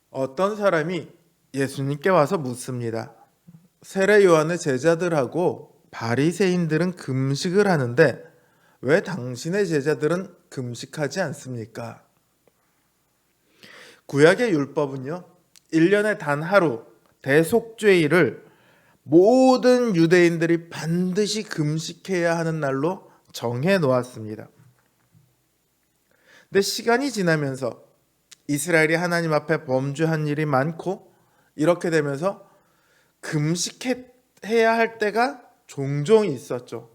어떤 사람이 예수님께 와서 묻습니다. 세례 요한의 제자들하고 바리새인들은 금식을 하는데 왜 당신의 제자들은 금식하지 않습니까? 구약의 율법은요, 1년에 단 하루 대속죄일을 모든 유대인들이 반드시 금식해야 하는 날로 정해 놓았습니다. 근데 시간이 지나면서 이스라엘이 하나님 앞에 범죄한 일이 많고 이렇게 되면서 금식해야 할 때가 종종 있었죠.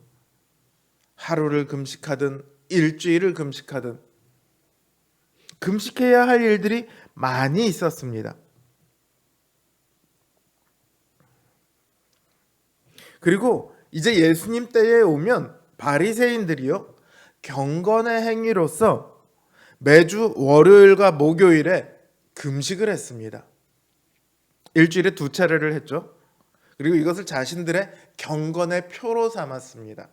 하루를 금식하든 일주일을 금식하든 금식해야 할 일들이 많이 있었습니다. 그리고 이제 예수님 때에 오면 바리새인들이요, 경건의 행위로서 매주 월요일과 목요일에 금식을 했습니다. 일주일에 2차례를 했죠. 그리고 이것을 자신들의 경건의 표로 삼았습니다.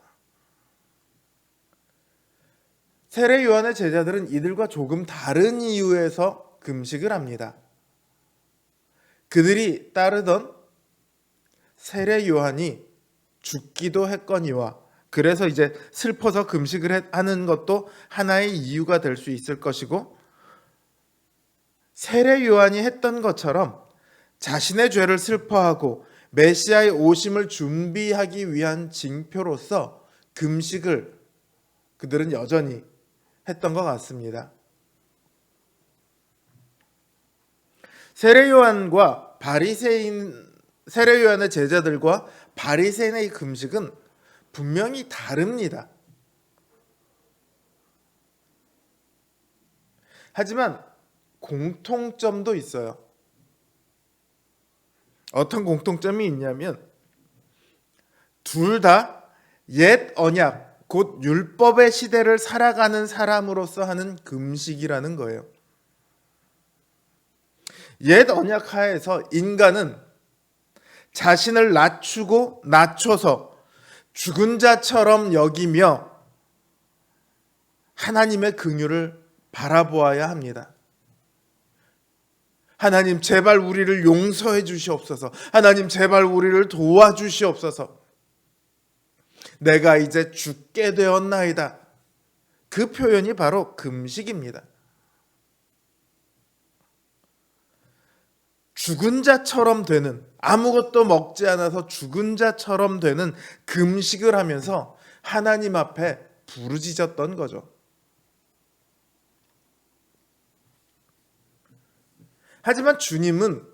세례 요한의 제자들은 이들과 조금 다른 이유에서 금식을 합니다. 그들이 따르던 세례 요한이 죽기도 했거니와, 그래서 이제 슬퍼서 금식을 하는 것도 하나의 이유가 될 수 있을 것이고, 세례 요한이 했던 것처럼 자신의 죄를 슬퍼하고 메시아의 오심을 준비하기 위한 징표로서 금식을 그들은 여전히 했던 것 같습니다. 세례 요한의 제자들과 바리새인의 금식은 분명히 다릅니다. 하지만 공통점도 있어요. 어떤 공통점이 있냐면 둘 다 옛 언약, 곧 율법의 시대를 살아가는 사람으로서 하는 금식이라는 거예요. 옛 언약 하에서 인간은 자신을 낮추고 낮춰서 죽은 자처럼 여기며 하나님의 긍휼을 바라보아야 합니다. 하나님 제발 우리를 용서해 주시옵소서. 하나님 제발 우리를 도와주시옵소서. 내가 이제 죽게 되었나이다. 그 표현이 바로 금식입니다. 죽은 자처럼 되는, 아무것도 먹지 않아서 죽은 자처럼 되는 금식을 하면서 하나님 앞에 부르짖었던 거죠. 하지만 주님은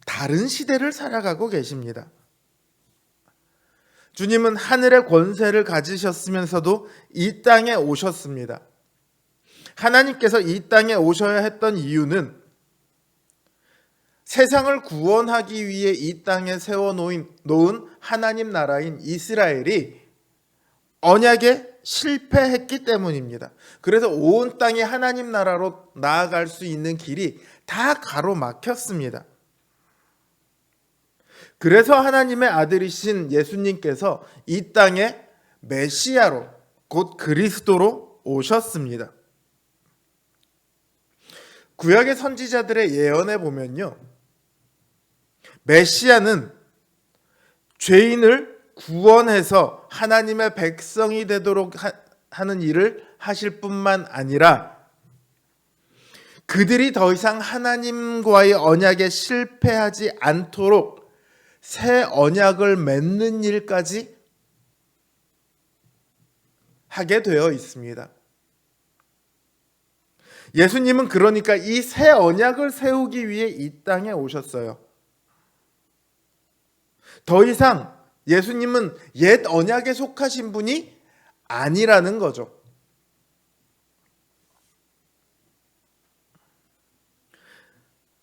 다른 시대를 살아가고 계십니다. 주님은 하늘의 권세를 가지셨으면서도 이 땅에 오셨습니다. 하나님께서 이 땅에 오셔야 했던 이유는 세상을 구원하기 위해 이 땅에 세워놓은 하나님 나라인 이스라엘이 언약에 실패했기 때문입니다. 그래서 온 땅이 하나님 나라로 나아갈 수 있는 길이 다 가로막혔습니다. 그래서 하나님의 아들이신 예수님께서 이 땅에 메시아로, 곧 그리스도로 오셨습니다. 구약의 선지자들의 예언에 보면요, 메시아는 죄인을 구원해서 하나님의 백성이 되도록 하는 일을 하실 뿐만 아니라 그들이 더 이상 하나님과의 언약에 실패하지 않도록 새 언약을 맺는 일까지 하게 되어 있습니다. 예수님은 그러니까 이 새 언약을 세우기 위해 이 땅에 오셨어요. 더 이상 예수님은 옛 언약에 속하신 분이 아니라는 거죠.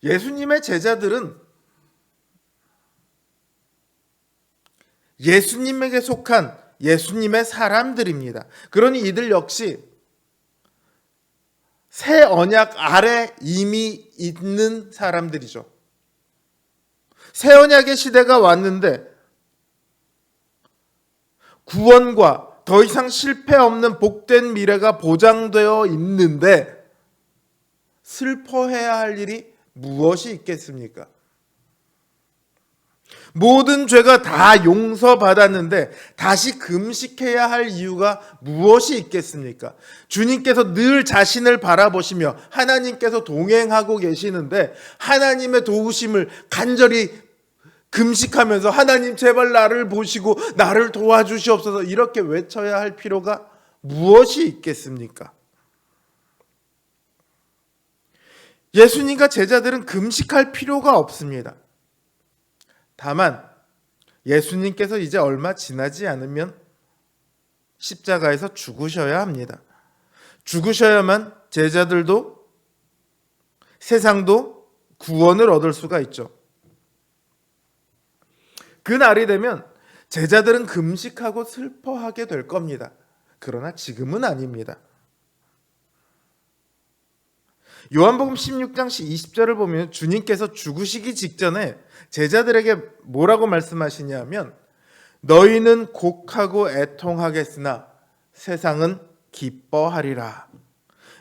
예수님의 제자들은 예수님에게 속한 예수님의 사람들입니다. 그러니 이들 역시 새 언약 아래 이미 있는 사람들이죠. 새 언약의 시대가 왔는데 구원과 더 이상 실패 없는 복된 미래가 보장되어 있는데 슬퍼해야 할 일이 무엇이 있겠습니까? 모든 죄가 다 용서받았는데 다시 금식해야 할 이유가 무엇이 있겠습니까? 주님께서 늘 자신을 바라보시며 하나님께서 동행하고 계시는데 하나님의 도우심을 간절히 금식하면서 하나님 제발 나를 보시고 나를 도와주시옵소서 이렇게 외쳐야 할 필요가 무엇이 있겠습니까? 예수님과 제자들은 금식할 필요가 없습니다. 다만 예수님께서 이제 얼마 지나지 않으면 십자가에서 죽으셔야 합니다. 죽으셔야만 제자들도 세상도 구원을 얻을 수가 있죠. 그 날이 되면 제자들은 금식하고 슬퍼하게 될 겁니다. 그러나 지금은 아닙니다. 요한복음 16장 20절을 보면 주님께서 죽으시기 직전에 제자들에게 뭐라고 말씀하시냐면 너희는 곡하고 애통하겠으나 세상은 기뻐하리라.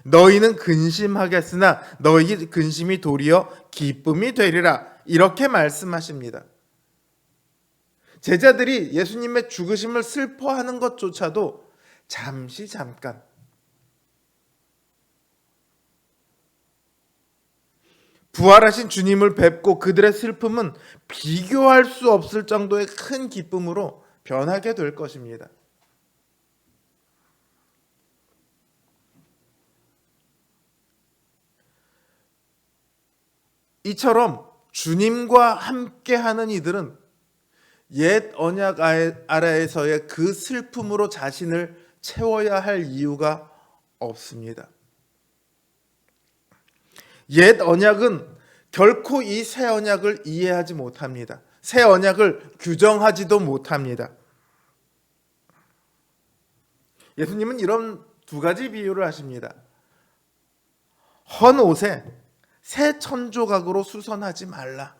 너희는 근심하겠으나 너희 근심이 도리어 기쁨이 되리라. 이렇게 말씀하십니다. 제자들이 예수님의 죽으심을 슬퍼하는 것조차도 잠깐 부활하신 주님을 뵙고 그들의 슬픔은 비교할 수 없을 정도의 큰 기쁨으로 변하게 될 것입니다. 이처럼 주님과 함께하는 이들은 옛 언약 아래에서의 그 슬픔으로 자신을 채워야 할 이유가 없습니다. 옛 언약은 결코 이 새 언약을 이해하지 못합니다. 새 언약을 규정하지도 못합니다. 예수님은 이런 두 가지 비유를 하십니다. 헌 옷에 새 천조각으로 수선하지 말라.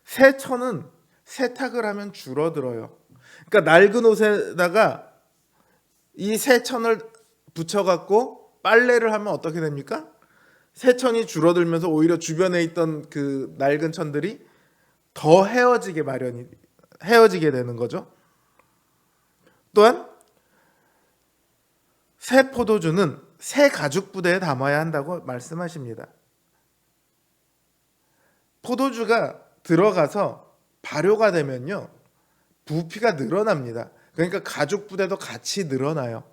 새 천은 세탁을 하면 줄어들어요. 그러니까 낡은 옷에다가 이 새 천을 붙여갖고 빨래를 하면 어떻게 됩니까? 새 천이 줄어들면서 오히려 주변에 있던 그 낡은 천들이 더 헤어지게 되는 거죠. 또한 새 포도주는 새 가죽 부대에 담아야 한다고 말씀하십니다. 포도주가 들어가서 발효가 되면요 부피가 늘어납니다. 그러니까 가죽 부대도 같이 늘어나요.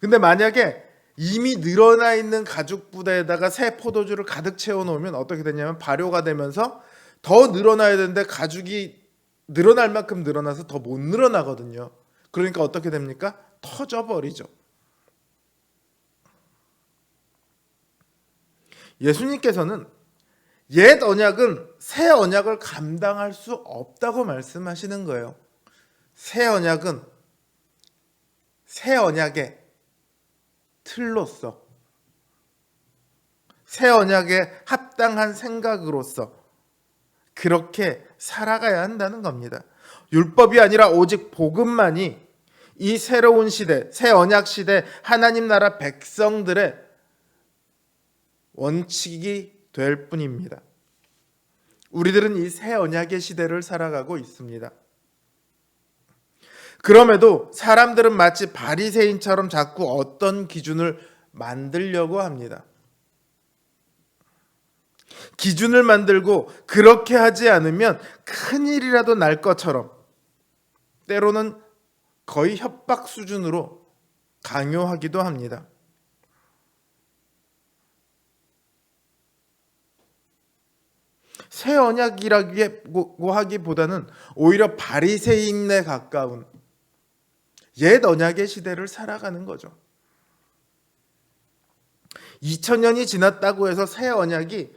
근데 만약에 이미 늘어나 있는 가죽 부대에다가 새 포도주를 가득 채워 놓으면 어떻게 되냐면 발효가 되면서 더 늘어나야 되는데 가죽이 늘어날 만큼 늘어나서 더 못 늘어나거든요. 그러니까 어떻게 됩니까? 터져 버리죠. 예수님께서는 옛 언약은 새 언약을 감당할 수 없다고 말씀하시는 거예요. 새 언약은 새 언약의 틀로서 새 언약에 합당한 생각으로서 그렇게 살아가야 한다는 겁니다. 율법이 아니라 오직 복음만이 이 새로운 시대, 새 언약 시대 하나님 나라 백성들의 원칙이 될 뿐입니다. 우리들은 이 새 언약의 시대를 살아가고 있습니다. 그럼에도 사람들은 마치 바리새인처럼 자꾸 어떤 기준을 만들려고 합니다. 기준을 만들고 그렇게 하지 않으면 큰일이라도 날 것처럼 때로는 거의 협박 수준으로 강요하기도 합니다. 새 언약이라고 하기보다는 오히려 바리새인에 가까운 옛 언약의 시대를 살아가는 거죠. 2000년이 지났다고 해서 새 언약이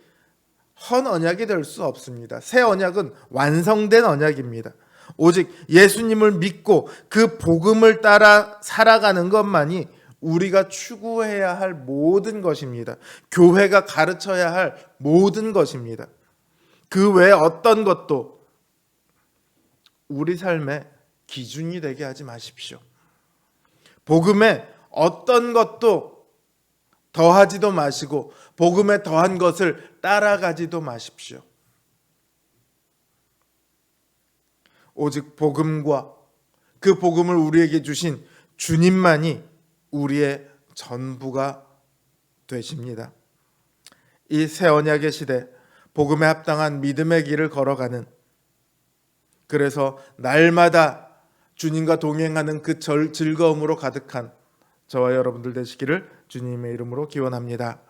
헌 언약이 될 수 없습니다. 새 언약은 완성된 언약입니다. 오직 예수님을 믿고 그 복음을 따라 살아가는 것만이 우리가 추구해야 할 모든 것입니다. 교회가 가르쳐야 할 모든 것입니다. 그 외에 어떤 것도 우리 삶의 기준이 되게 하지 마십시오. 복음에 어떤 것도 더하지도 마시고 복음에 더한 것을 따라가지도 마십시오. 오직 복음과 그 복음을 우리에게 주신 주님만이 우리의 전부가 되십니다. 이 새 언약의 시대, 복음에 합당한 믿음의 길을 걸어가는, 그래서 날마다 주님과 동행하는 그 즐거움으로 가득한 저와 여러분들 되시기를 주님의 이름으로 기원합니다.